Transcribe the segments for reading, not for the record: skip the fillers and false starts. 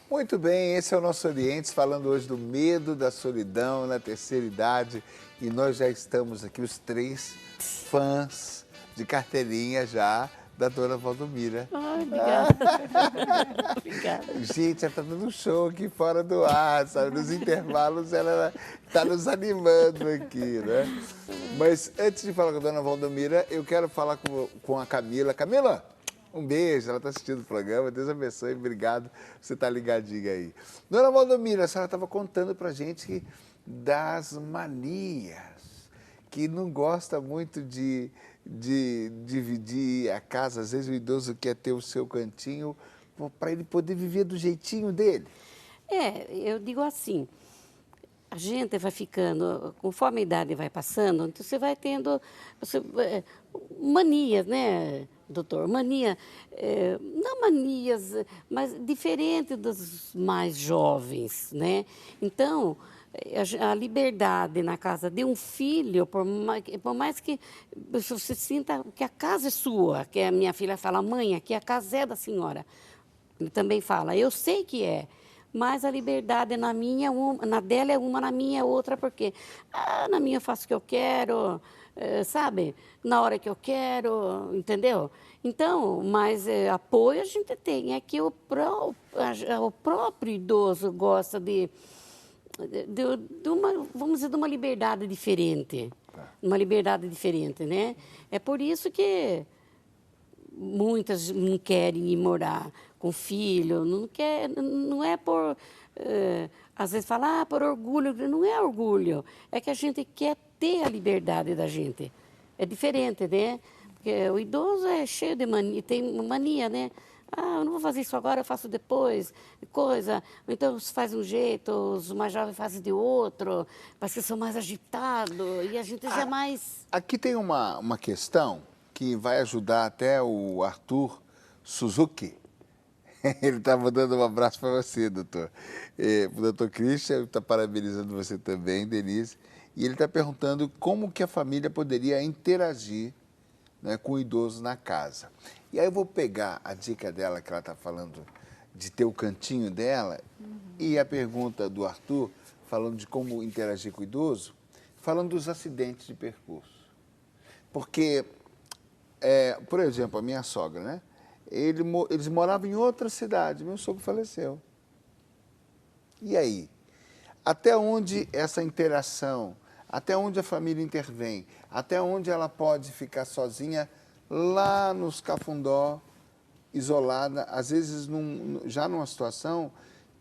Muito bem, esse é o nosso Orientes, falando hoje do medo da solidão na terceira idade. E nós já estamos aqui, os três fãs de carteirinha já da dona Valdomira. Ai, obrigada. Obrigada. Gente, ela está dando um show aqui fora do ar, sabe? Nos intervalos ela está nos animando aqui, né? Mas antes de falar com a dona Valdomira, eu quero falar com a Camila. Camila, um beijo, ela está assistindo o programa, Deus abençoe, obrigado, você está ligadinha aí. Dona Valdomira, a senhora estava contando para a gente das manias, que não gosta muito de dividir a casa, às vezes o idoso quer ter o seu cantinho para ele poder viver do jeitinho dele. Eu digo assim, a gente vai ficando, conforme a idade vai passando, então você vai tendo manias, né, doutor? Não manias, mas diferente dos mais jovens, né? Então, a liberdade na casa de um filho, por mais que você sinta que a casa é sua, que a minha filha fala, mãe, aqui a casa é da senhora. Ele também fala, eu sei que é, mas a liberdade na minha, na dela é uma, na minha é outra, porque na minha eu faço o que eu quero, sabe? Na hora que eu quero, entendeu? Então, mas apoio a gente tem, é que o próprio idoso gosta de uma, vamos dizer, de uma liberdade diferente. Uma liberdade diferente, né? É por isso que muitas não querem ir morar com filho, não é por... às vezes fala, por orgulho. Não é orgulho, é que a gente quer ter a liberdade da gente. É diferente, né? Porque o idoso é cheio de mania, tem mania, né? Eu não vou fazer isso agora, eu faço depois, coisa. Então, se faz de um jeito, os mais jovens fazem de outro, parece que são mais agitados, e a gente já é mais... Aqui tem uma questão que vai ajudar até o Arthur Suzuki. Ele está mandando um abraço para você, doutor. O doutor Christian está parabenizando você também, Denise. E ele está perguntando como que a família poderia interagir, né, com o idoso na casa. E aí eu vou pegar a dica dela, que ela está falando de ter o cantinho dela, e a pergunta do Arthur, falando de como interagir com o idoso, falando dos acidentes de percurso. Porque, por exemplo, a minha sogra, né? Eles moravam em outra cidade, meu sogro faleceu. E aí? Até onde essa interação, até onde a família intervém, até onde ela pode ficar sozinha lá nos Cafundó, isolada, às vezes já numa situação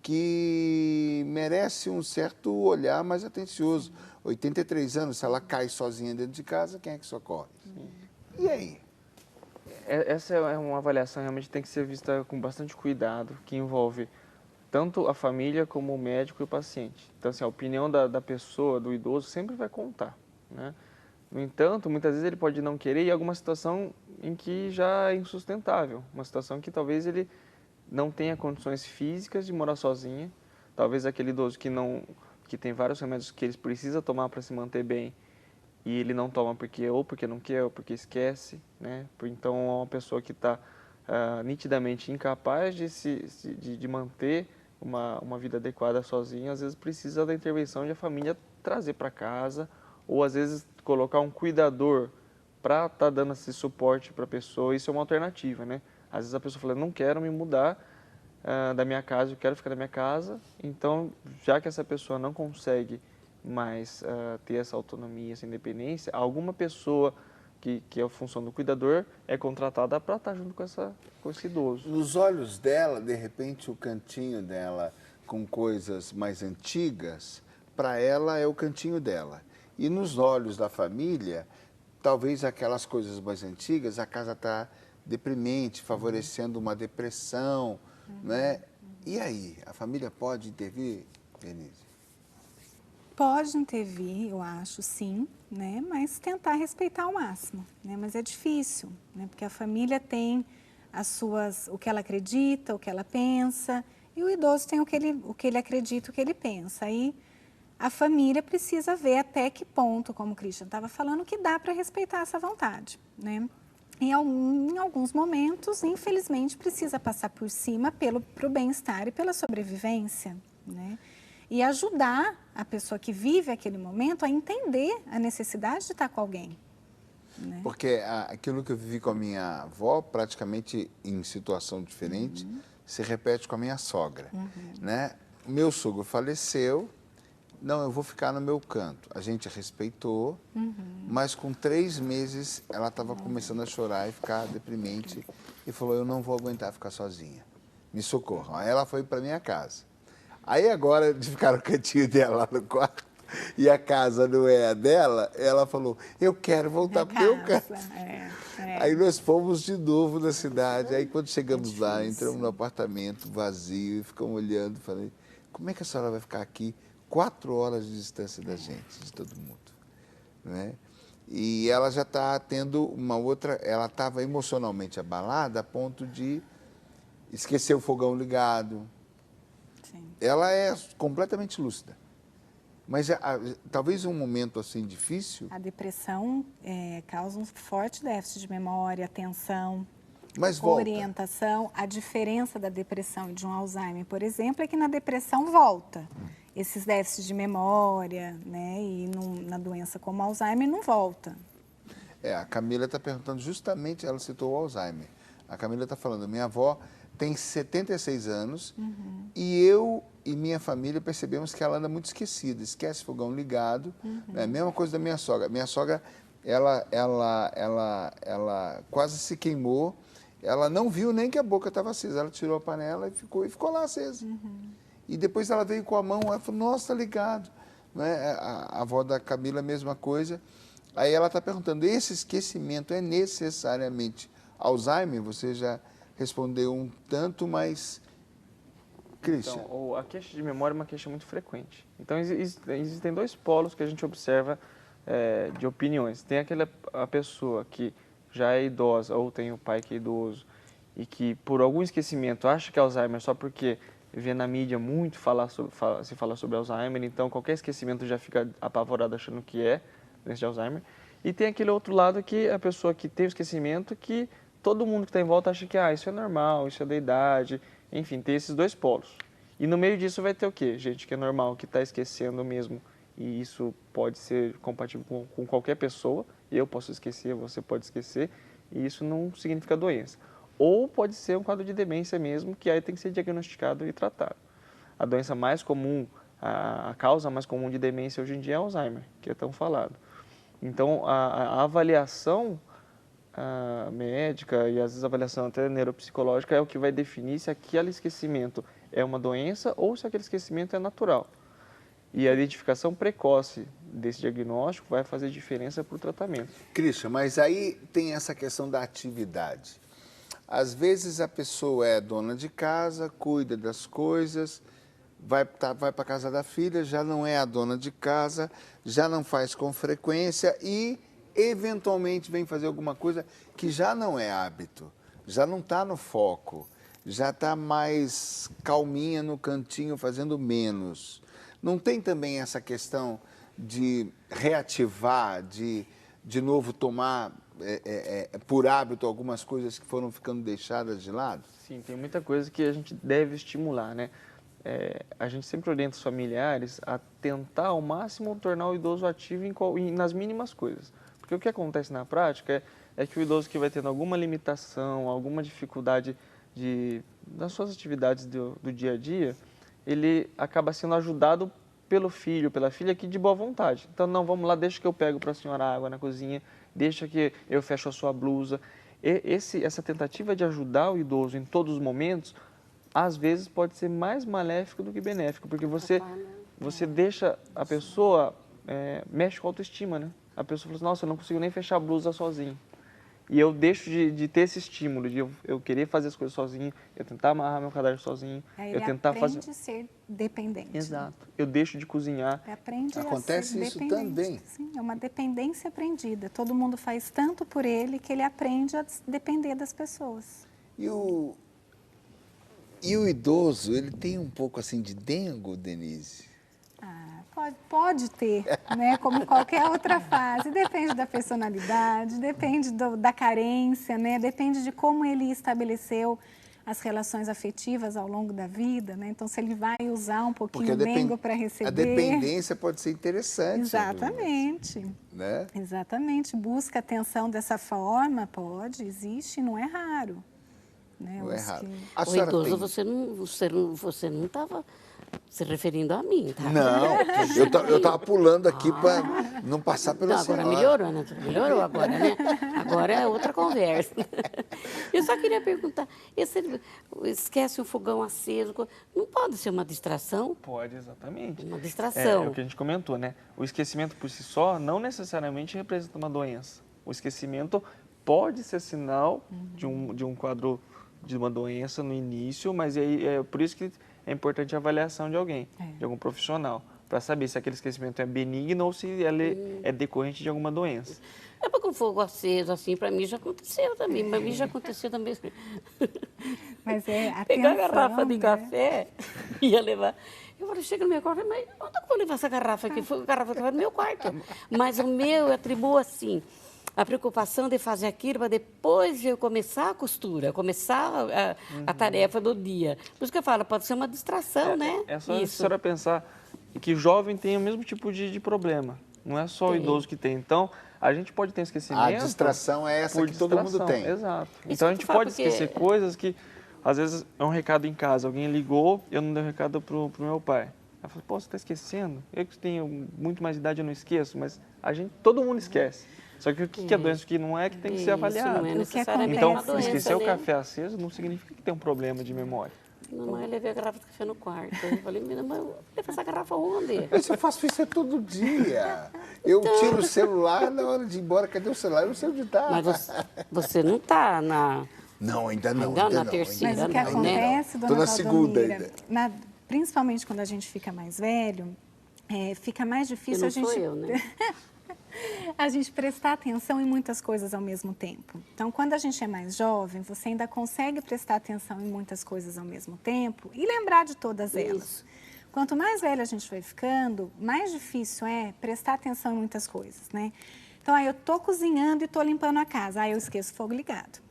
que merece um certo olhar mais atencioso. 83 anos, se ela cai sozinha dentro de casa, quem é que socorre? E aí? Essa é uma avaliação que realmente tem que ser vista com bastante cuidado, que envolve tanto a família como o médico e o paciente. Então, assim, a opinião da pessoa, do idoso, sempre vai contar, né? No entanto, muitas vezes ele pode não querer ir em alguma situação em que já é insustentável, uma situação que talvez ele não tenha condições físicas de morar sozinho, talvez aquele idoso que tem vários remédios que ele precisa tomar para se manter bem e ele não toma porque não quer ou porque esquece, né? Então é uma pessoa que está nitidamente incapaz de manter uma vida adequada sozinho, às vezes precisa da intervenção de a família trazer para casa, ou às vezes colocar um cuidador para estar dando esse suporte para a pessoa. Isso é uma alternativa, né? Às vezes a pessoa fala, não quero me mudar da minha casa, eu quero ficar na minha casa. Então, já que essa pessoa não consegue mais ter essa autonomia, essa independência, alguma pessoa que é a função do cuidador é contratada para estar junto com esse idoso. Nos olhos dela, de repente, o cantinho dela com coisas mais antigas, para ela é o cantinho dela. E nos olhos da família, talvez aquelas coisas mais antigas, a casa está deprimente, favorecendo uma depressão, né? E aí, a família pode intervir, Denise? Pode intervir, eu acho, sim, né? Mas tentar respeitar ao máximo, né? Mas é difícil, né? Porque a família tem o que ela acredita, o que ela pensa, e o idoso tem o que ele acredita, o que ele pensa. Aí a família precisa ver até que ponto, como o Christian estava falando, que dá para respeitar essa vontade, né? em alguns momentos, infelizmente, precisa passar por cima pro bem-estar e pela sobrevivência, né? E ajudar a pessoa que vive aquele momento a entender a necessidade de estar com alguém, né? Porque aquilo que eu vivi com a minha avó, praticamente em situação diferente, se repete com a minha sogra, né? Meu sogro faleceu, não, eu vou ficar no meu canto. A gente respeitou, mas com 3 meses ela estava começando a chorar e ficar deprimente e falou, eu não vou aguentar ficar sozinha, me socorram. Aí ela foi para minha casa. Aí agora, de ficar no cantinho dela lá no quarto, e a casa não é a dela, ela falou, eu quero voltar para o meu canto. Aí nós fomos de novo na cidade. Aí quando chegamos lá, entramos no apartamento vazio e ficamos olhando. Falei, como é que a senhora vai ficar aqui 4 horas de distância da gente, de todo mundo? Né? E ela já está tendo uma outra... Ela estava emocionalmente abalada a ponto de esquecer o fogão ligado. Sim. Ela é completamente lúcida. Mas talvez um momento assim difícil... A depressão causa um forte déficit de memória, atenção, mas volta. Orientação. A diferença da depressão e de um Alzheimer, por exemplo, é que na depressão volta. Esses déficits de memória, né? E na doença como Alzheimer não volta. A Camila está perguntando justamente, ela citou o Alzheimer. A Camila está falando, minha avó tem 76 anos e eu e minha família percebemos que ela anda muito esquecida, esquece fogão ligado. É a mesma coisa da minha sogra. Minha sogra, ela quase se queimou, ela não viu nem que a boca estava acesa, ela tirou a panela e ficou lá acesa. E depois ela veio com a mão, ela falou, nossa, tá ligado. Né? A avó da Camila, a mesma coisa. Aí ela está perguntando, esse esquecimento é necessariamente Alzheimer? Você já respondeu um tanto, mas... Christian. Então, a queixa de memória é uma queixa muito frequente. Então, existem 2 polos que a gente observa de opiniões. Tem a pessoa que já é idosa ou tem o pai que é idoso e que, por algum esquecimento, acha que é Alzheimer só porque vê na mídia muito se falar sobre Alzheimer, então qualquer esquecimento já fica apavorado achando que é doença de Alzheimer. E tem aquele outro lado que a pessoa que tem o esquecimento, que todo mundo que está em volta acha que isso é normal, isso é da idade, enfim, tem esses 2 polos. E no meio disso vai ter o quê? Gente que é normal, que está esquecendo mesmo, e isso pode ser compatível com qualquer pessoa, eu posso esquecer, você pode esquecer, e isso não significa doença. Ou pode ser um quadro de demência mesmo, que aí tem que ser diagnosticado e tratado. A doença mais comum, a causa mais comum de demência hoje em dia é Alzheimer, que é tão falado. Então, a avaliação médica e às vezes a avaliação até neuropsicológica é o que vai definir se aquele esquecimento é uma doença ou se aquele esquecimento é natural. E a identificação precoce desse diagnóstico vai fazer diferença para o tratamento. Christian, mas aí tem essa questão da atividade. Às vezes a pessoa é dona de casa, cuida das coisas, vai para a casa da filha, já não é a dona de casa, já não faz com frequência e eventualmente vem fazer alguma coisa que já não é hábito, já não está no foco, já está mais calminha no cantinho, fazendo menos. Não tem também essa questão de reativar, de novo tomar por hábito algumas coisas que foram ficando deixadas de lado? Sim, tem muita coisa que a gente deve estimular, né? A gente sempre orienta os familiares a tentar ao máximo tornar o idoso ativo nas mínimas coisas. Porque o que acontece na prática é que o idoso que vai tendo alguma limitação, alguma dificuldade nas suas atividades do dia a dia, ele acaba sendo ajudado pelo filho, pela filha, aqui de boa vontade. Então, não, vamos lá, deixa que eu pego para a senhora água na cozinha, deixa que eu fecho a sua blusa. Essa tentativa de ajudar o idoso em todos os momentos, às vezes pode ser mais maléfico do que benéfico, porque você deixa a pessoa, mexe com a autoestima, né? A pessoa fala assim, nossa, eu não consigo nem fechar a blusa sozinho. E eu deixo de ter esse estímulo, de eu querer fazer as coisas sozinho, eu tentar amarrar meu cadarço sozinho, eu tentar fazer... Ele aprende a ser dependente. Exato. Eu deixo de cozinhar. Acontece isso também. Sim, é uma dependência aprendida. Todo mundo faz tanto por ele que ele aprende a depender das pessoas. E o idoso, ele tem um pouco assim de dengo, Denise? Pode ter, né? Como qualquer outra fase. Depende da personalidade, depende da carência, né? Depende de como ele estabeleceu as relações afetivas ao longo da vida, né? Então, se ele vai usar um pouquinho o Mengo para receber... A dependência pode ser interessante. Exatamente. Né? Exatamente. Busca atenção dessa forma, pode, existe, não é raro. Né? Não é raro. O idoso, você não estava se referindo a mim, tá? Não, eu estava pulando aqui para não passar pela senhora. Agora melhorou, né? Melhorou agora, né? Agora é outra conversa. Eu só queria perguntar, esquece o fogão aceso, não pode ser uma distração? Pode, exatamente. Uma distração. É o que a gente comentou, né? O esquecimento por si só não necessariamente representa uma doença. O esquecimento pode ser sinal de um quadro de uma doença no início, mas é por isso que é importante a avaliação de alguém, de algum profissional, para saber se aquele esquecimento é benigno ou se ele é decorrente de alguma doença. É porque o fogo aceso, assim, para mim já aconteceu também. Para mim já aconteceu também. Mas pegar a garrafa de café, ia levar. Eu falei, chega no meu quarto, mas onde eu vou levar essa garrafa aqui? A garrafa estava no meu quarto. Mas o meu, eu atribuo assim, a preocupação de fazer aquilo para depois eu começar a costura, começar a tarefa do dia. Por isso que eu falo, pode ser uma distração, né? É só a senhora pensar que jovem tem o mesmo tipo de problema. Não é só o idoso que tem. Então, a gente pode ter esquecimento. A distração é essa que todo mundo tem. Exato. Então, a gente pode esquecer coisas que, às vezes, é um recado em casa. Alguém ligou, eu não dei o recado pro meu pai. Ela falou, pô, você está esquecendo? Eu que tenho muito mais idade, eu não esqueço. Mas todo mundo esquece. Só que o que é doença que não é que tem que ser avaliado. Não é necessariamente então, uma doença, esquecer o né? café aceso não significa que tem um problema de memória. Mamãe, eu levei a garrafa de café no quarto. Eu falei, minha mãe, eu levo essa garrafa onde? Mas eu faço isso todo dia. Eu tiro o celular na hora de ir embora. Cadê o celular? Eu não sei onde está. Mas você não está na... Não, ainda não. Ainda Ainda na não, terceira, Mas o que não, acontece, Tô dona na segunda Valdomira, ainda. principalmente quando a gente fica mais velho, fica mais difícil não a gente... sou eu, né? a gente prestar atenção em muitas coisas ao mesmo tempo. Então, quando a gente é mais jovem, você ainda consegue prestar atenção em muitas coisas ao mesmo tempo e lembrar de todas elas. Quanto mais velha a gente vai ficando, mais difícil é prestar atenção em muitas coisas, né? Então, eu estou cozinhando e estou limpando a casa, eu esqueço o fogo ligado.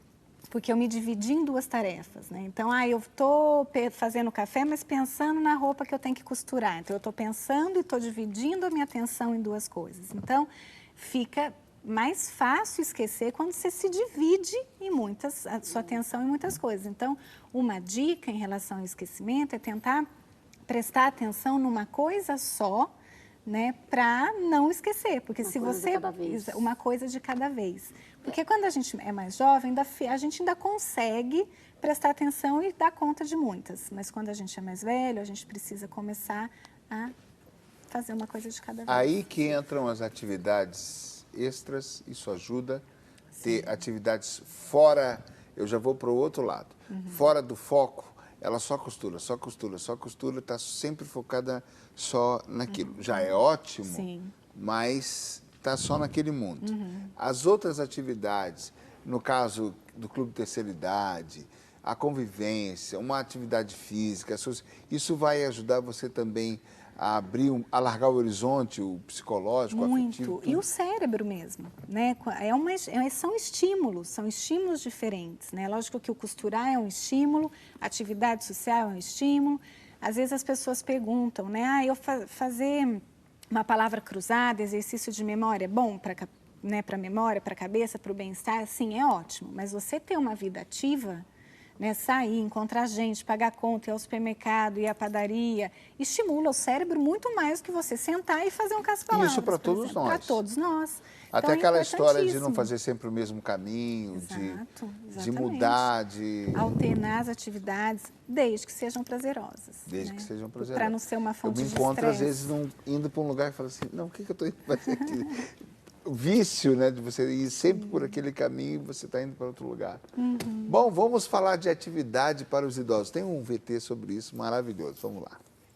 Porque eu me dividi em duas tarefas, né? Então, eu estou fazendo café, mas pensando na roupa que eu tenho que costurar. Então, eu estou pensando e estou dividindo a minha atenção em duas coisas. Então, fica mais fácil esquecer quando você se divide a sua atenção em muitas coisas. Então, uma dica em relação ao esquecimento é tentar prestar atenção numa coisa só, né, para não esquecer, porque uma coisa de cada vez. Porque quando a gente é mais jovem, a gente ainda consegue prestar atenção e dar conta de muitas. Mas quando a gente é mais velho, a gente precisa começar a fazer uma coisa de cada vez. Aí que entram as atividades extras, isso ajuda. Ter atividades fora, eu já vou para o outro lado, fora do foco, ela só costura, está sempre focada só naquilo. Já é ótimo, mas está só naquele mundo. As outras atividades, no caso do Clube Terceira Idade, a convivência, uma atividade física, isso vai ajudar você também a alargar o horizonte, o psicológico, o afetivo. Muito. E o cérebro mesmo, né? São estímulos diferentes, né? Lógico que o costurar é um estímulo, a atividade social é um estímulo. Às vezes as pessoas perguntam, né? Eu fazer uma palavra cruzada, exercício de memória, é bom para a memória, para a cabeça, para o bem-estar? Sim, é ótimo. Mas você ter uma vida ativa, né, sair, encontrar gente, pagar conta, ir ao supermercado, ir à padaria, estimula o cérebro muito mais do que você sentar e fazer um caça-palavras. Isso para todos nós. Para todos nós. Até então, aquela história de não fazer sempre o mesmo caminho, de mudar, de... alternar as atividades, desde que sejam prazerosas. Desde né? que sejam prazerosas. Para não ser uma fonte de Eu me encontro, às estresse. vezes, indo para um lugar e falo assim, não, o que eu estou indo fazer aqui? O vício, né, de você ir sempre por aquele caminho e você está indo para outro lugar. Bom, vamos falar de atividade para os idosos. Tem um VT sobre isso maravilhoso. Vamos lá.